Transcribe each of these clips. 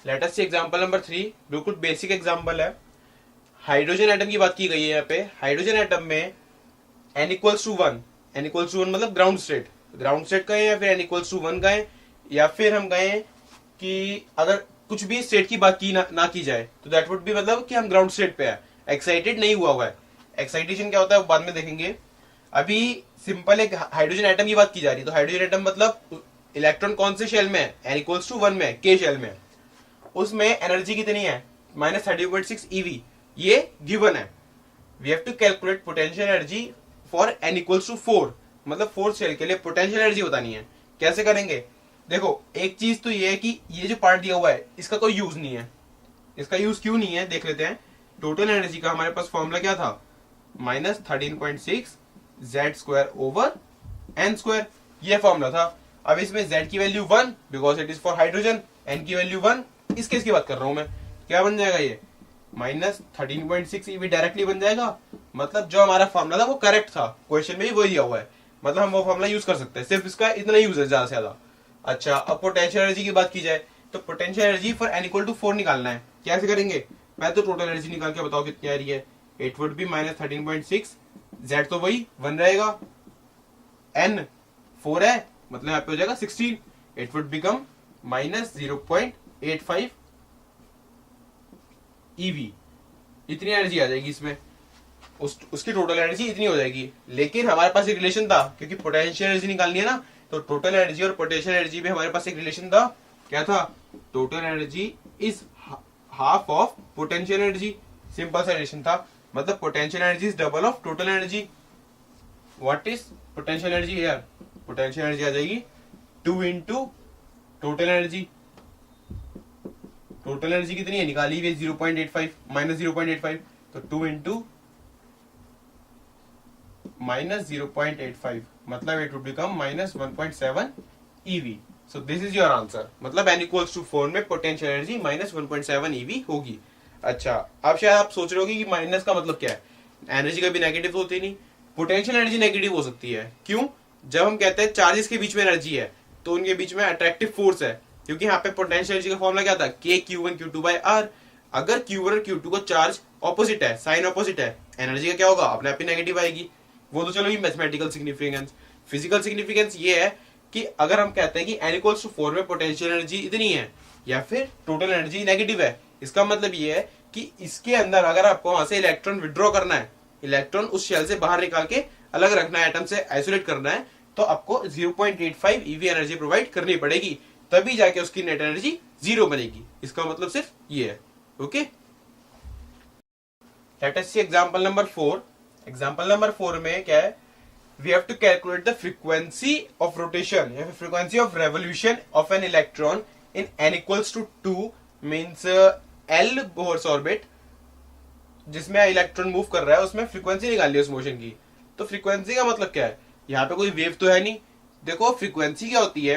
Late us see example number 3, बिल्कुल basic example है। Hydrogen atom की बात की गई है यहाँ पे। हाइड्रोजन एटम में n equals to one, n equals to one मतलब ग्राउंड स्टेट, ग्राउंड स्टेट कहें या फिर n इक्वल्स टू वन कहें, या फिर हम कहें कि अगर कुछ भी स्टेट की बात की ना की जाए तो दैट वुड भी मतलब कि हम ग्राउंड स्टेट पे है, एक्साइटेड नहीं हुआ हुआ है। एक्साइटेशन क्या होता है वो बाद में देखेंगे। अभी सिंपल एक हाइड्रोजन एटम की बात की जा रही है, तो हाइड्रोजन एटम मतलब इलेक्ट्रॉन कौन से शेल में है, n इक्वल्स टू वन में, के शेल में। उसमें एनर्जी कितनी है, -30.6 eV, ये गिवन है। We have to calculate potential energy for n equals to 4, मतलब 4 शेल के लिए पोटेंशियल एनर्जी बतानी है। कैसे करेंगे, देखो एक चीज तो ये है कि ये जो पार्ट दिया हुआ है इसका कोई यूज नहीं है। इसका यूज क्यों नहीं है देख लेते हैं। टोटल एनर्जी का हमारे पास फॉर्मूला क्या था, -13.6 Z²/n², ये फॉर्मूला था। अब इसमें z की value 1 because it is for hydrogen, n की वैल्यू 1, इस केस की बात कर रहा हूं मैं। क्या बन जाएगा ये, -13.6 eV डायरेक्टली बन जाएगा। मतलब जो हमारा फॉर्मूला था वो करेक्ट था, क्वेश्चन में ही वही दिया हुआ है, मतलब हम वो फॉर्मूला यूज कर सकते हैं, सिर्फ इसका इतना यूज है ज्यादा से ज्यादा। अच्छा, अब पोटेंशियल एनर्जी की बात की जाए तो potential energy for n equal to 4 निकालना है। कैसे करेंगे, मैं तो टोटल एनर्जी निकाल के बताओ कितनी आ रही है। इट वुड बी -13.6, z तो वही 1 रहेगा, n 4 है मतलब यहाँ पे हो जाएगा 16, इट वुड बिकम -0.85 eV, इतनी एनर्जी आ जाएगी इसमें। उसकी टोटल एनर्जी इतनी हो जाएगी। लेकिन हमारे पास एक रिलेशन था, क्योंकि पोटेंशियल एनर्जी निकालनी है ना, तो टोटल एनर्जी और पोटेंशियल एनर्जी में हमारे पास एक रिलेशन था। क्या था, total energy is half of potential energy, simple सा रिलेशन था। मतलब potential energy is double of total energy. What is potential energy here, potential energy आ जाएगी 2 into total energy. Total energy कितनी है निकाली हुई, 0.85 -0.85, तो 2 इंटू -0.85 मतलब it would become -1.7 eV। So this is your answer, मतलब n इक्वल्स टू 4 में पोटेंशियल एनर्जी -1.7 eV होगी। अच्छा, अब शायद आप सोच रहे हो कि माइनस का मतलब क्या है, एनर्जी कभी नेगेटिव तो होती नहीं, पोटेंशियल एनर्जी नेगेटिव हो सकती है। क्यों, जब हम कहते हैं चार्जेस के बीच में एनर्जी है तो उनके बीच में अट्रैक्टिव फोर्स है, क्योंकि यहाँ पे पोटेंशियल एनर्जी का फॉर्मूला क्या था, KQ1Q2/R। अगर Q1 और Q2 को चार्ज ऑपोजिट है, साइन ऑपोजिट है, एनर्जी का क्या होगा, अपने आप ही नेगेटिव आएगी। वो तो चलो ये मैथमेटिकल सिग्निफिकेंस। फिजिकल सिग्निफिकेंस ये है कि अगर हम कहते हैं कि n इक्वल्स टू 4 में पोटेंशियल एनर्जी इतनी है या फिर टोटल एनर्जी नेगेटिव है, इसका मतलब ये है कि इसके अंदर अगर आपको वहां से इलेक्ट्रॉन विड्रॉ करना है, इलेक्ट्रॉन उस शेल से बाहर निकाल के अलग रखना है, एटम से आइसोलेट करना है, तो आपको 0.85 eV एनर्जी प्रोवाइड करनी पड़ेगी, तभी जाके उसकी नेट एनर्जी 0 बनेगी। इसका मतलब सिर्फ ये है। Okay, late us see example number 4। Example number 4 में क्या है, we have to calculate the frequency of rotation या फिर frequency of revolution of an electron in n equals to 2 means L Bohr's orbit, जिसमें इलेक्ट्रॉन मूव कर रहा है उसमें फ्रीक्वेंसी निकालनी है उस मोशन की। तो फ्रीक्वेंसी का मतलब क्या है, यहाँ पे कोई वेव तो है नहीं। देखो फ्रीक्वेंसी क्या होती है,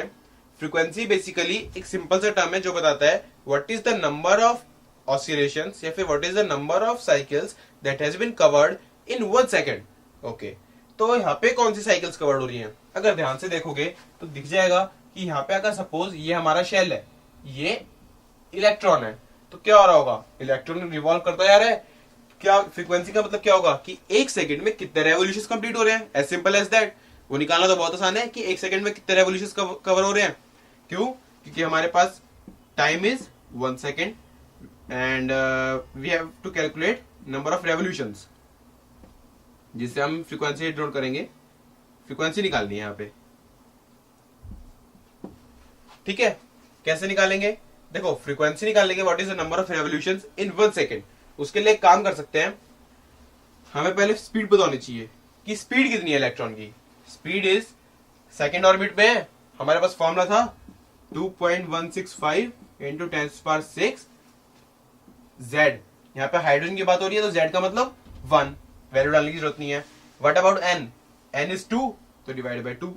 फ्रीक्वेंसी बेसिकली एक सिंपल सा टर्म है जो बताता है what is the number of oscillations या फिर what is the number of cycles that has been covered in 1 second. Okay, तो यहाँ पे कौन सी साइकिल्स कवर्ड हो रही हैं, अगर ध्यान से देखोगे तो दिख जाएगा कि यहाँ पे अगर सपोज ये हमारा शेल है, ये इलेक्ट्रॉन है, तो क्या हो रहा होगा, इलेक्ट्रॉन रिवॉल्व करता जा रहा है। क्या फ्रीक्वेंसी का मतलब क्या होगा कि 1 सेकंड में कितने रेवोल्यूशंस कंप्लीट हो रहे हैं, एज सिंपल एज दैट। वो निकालना तो बहुत आसान है कि 1 सेकंड में कितने रेवोल्यूशंस कवर हो रहे हैं। क्यों, क्योंकि हमारे पास time is 1 second and we have to calculate number of revolutions, जिससे हम फ्रीक्वेंसी नोट करेंगे, फ्रीक्वेंसी निकालनी है यहाँ पे। ठीक है, कैसे निकालेंगे, देखो फ्रीक्वेंसी निकालेंगे what is the number of revolutions in 1 second. उसके लिए काम कर सकते हैं, हमें पहले स्पीड बतानी चाहिए कि स्पीड कितनी है इलेक्ट्रॉन की। स्पीड इज सेकंड ऑर्बिट में है, हमारे पास फॉर्मूला था 2.165 इंटू 10⁶ Z। यहाँ पे हाइड्रोजन की बात हो रही है तो Z का मतलब 1, वैल्यू डालने की जरूरत नहीं है। What about n, n is 2 तो डिवाइड बाय 2।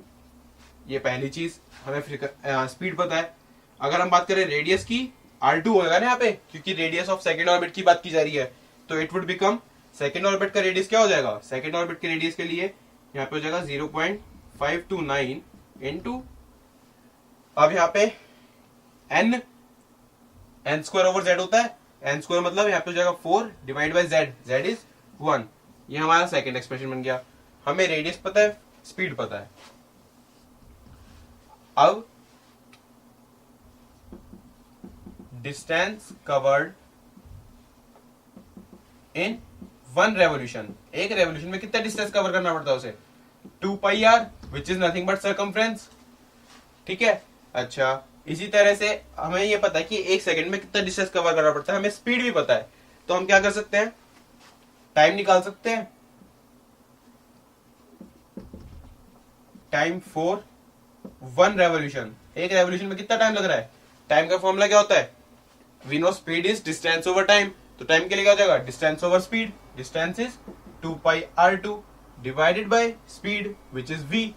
ये पहली चीज, हमें स्पीड पता है। अगर हम बात करें रेडियस की, R2 होगा ना यहाँ पे, क्योंकि रेडियस ऑफ सेकंड ऑर्बिट की बात की जा रही है, तो it would become second orbit का रेडियस क्या हो जाएगा, सेकंड ऑर्बिट के रेडियस के लिए यहाँ पे हो जाएगा 0.529 इंटू, अब यहाँ पे n N square over Z होता है, एन स्क्वायर मतलब यहाँ पे हो जाएगा 4 divide by Z, Z is 1। ये हमारा सेकंड एक्सप्रेशन बन गया। हमें रेडियस पता है, स्पीड पता है। अब डिस्टेंस कवर्ड इन 1 रेवोल्यूशन, एक रेवोल्यूशन में कितना डिस्टेंस कवर करना पड़ता है उसे, 2 pi r which is nothing but circumference. ठीक है, अच्छा इसी तरह से हमें ये पता है कि एक सेकंड में कितना डिस्टेंस कवर करना पड़ता है, हमें स्पीड भी पता है। तो हम क्या कर सकते हैं, टाइम निकाल सकते हैं। टाइम फॉर 1 रेवोल्यूशन, एक रेवोल्यूशन में कितना टाइम लग रहा है। टाइम का फॉर्मूला क्या होता है, we know speed is distance over time, तो टाइम के लिए क्या हो जाएगा, distance over speed, distance is 2 pi r2 divided by speed which is v।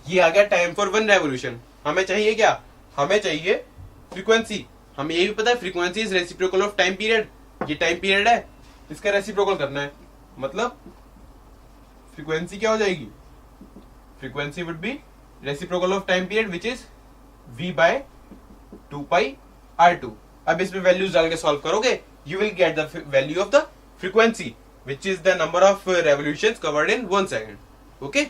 ये आ गया टाइम फॉर 1 रेवोल्यूशन। हमें चाहिए क्या, हमें चाहिए फ्रीक्वेंसी। हमें ये भी पता है frequency is reciprocal of time period, ये टाइम पीरियड है, इसका रेसिप्रोकल करना है, मतलब फ्रीक्वेंसी क्या हो जाएगी, frequency would be reciprocal of time period which is v by 2 pi r2। अब इसमें वैल्यूज डाल के सॉल्व करोगे, you will get the value of the frequency which is the number of revolutions covered in 1 second. Okay.